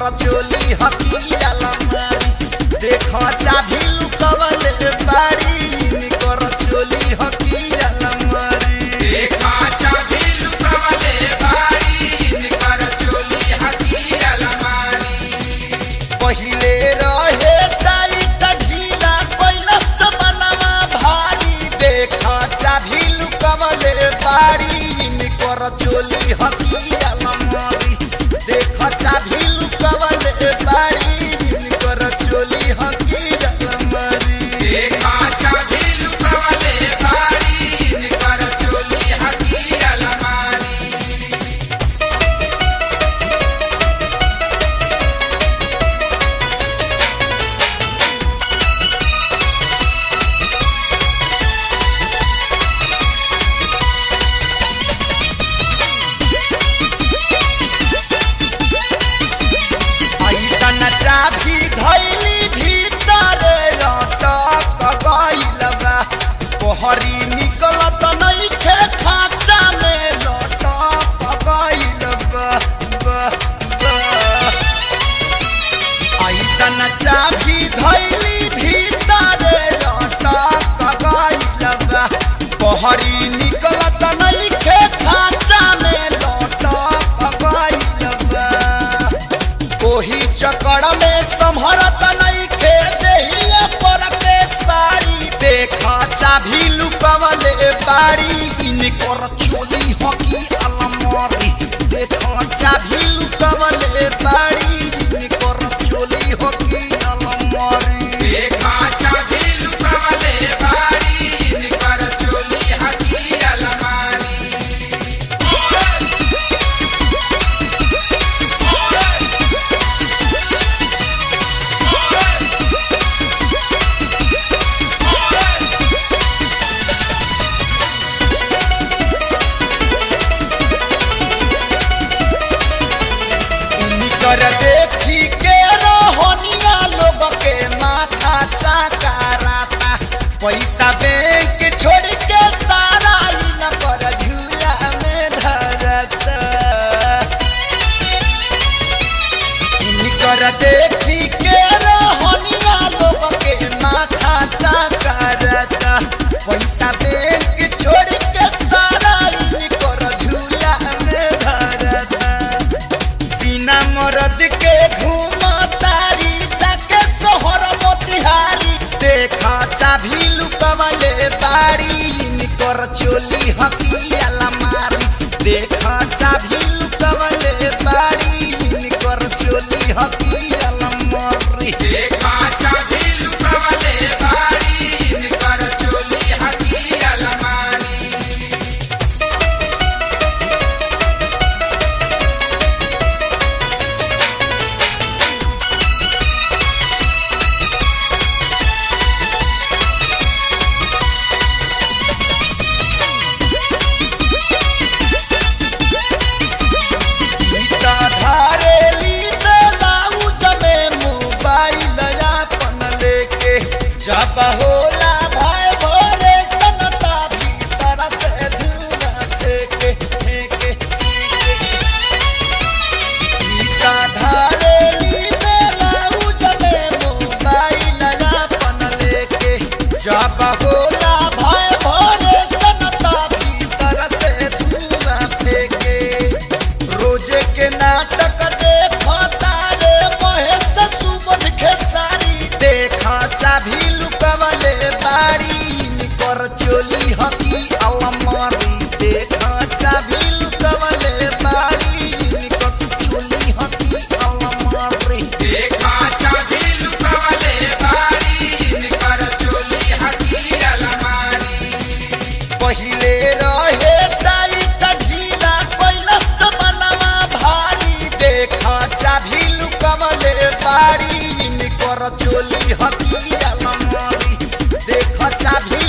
कर चोली हकी अलमारी देखो चाभी लुकवले बाड़ी कर चोली हकी अलमारी देखा चाभी लुकवले बाड़ी कर चोली हकी अलमारी पहिले रहे टाइट ढीला कैलस जमानामा भारी देखो चाभी लुकवले बाड़ी कर चोली हकी अलमारी देखो चाभी लुकवले बाड़ी कर चोली हकी अलमारी देखा चाभी लुकवले बाड़ी कर चोली हकी अलमारी ऐसन चाभी धैली भीतर लटक गइल बा बहरी निकलत नइखे खाचा में लटक गइल बा ऐसन चाभी धैली भीतर लटक गइल बा बहरी निकलत नइखे खाचा में लटक गइल बा ओही चक्कर में संभरत नइखे देहिया पर के साड़ी देखा चाभी लुकवले बाड़ी इनकर चोली हकी अलमारी देखा चाभी लुकवले बाड़ी इनकर चोली हकी अलमारी देखा चाभी लुकवले बाड़ी कर चोली हकी अलमारी इनकर देखी के रोहनिया लोग के माथा चकराता पैसा बैंक छोड़ के सारा इनकर झूला में धरता इनकर देखी के रोहनिया लोग के माथा चकराता पैसा बैंक छोड़ के सारा इनकर झूला में धरता बिना मरद के घूमा तारी जाके सोहर मोतिहारी देखा चाभी लुकवले बाड़ी इनकर चोली हकी अलमारी देखा चाभी लुकवले बाड़ी इनकर चोली हकी अलमारी देखा चाभी लुकवले बाड़ी कर चोली हकी अलमारी ईटा धारेली ब्लाउज में मोबाइल अपन लेके जब होला भाई भोरे सनता भीतर से धुआं फेंके ईटा धारेली ब्लाउज में मोबाइल अपन लेके जब होला भाई भोरे सनता भीतर से धुआं फेंके रोजे के नाटक देखा तारे महेश सुमन खेसारी देखा चाभी लुकवले बाड़ी इनकर चोली हकी अलमारी देखा चाभी लुकवले बाड़ी इनकर चोली हकी अलमारी देखा चाभी लुकवले बाड़ी कर चोली हकी अलमारी पहिले रहे टाइट ढीला कैलस जमानामा भारी देखा चाभी लुकवले बाड़ी इनकर चोली हकी अलमारी देखा चाभी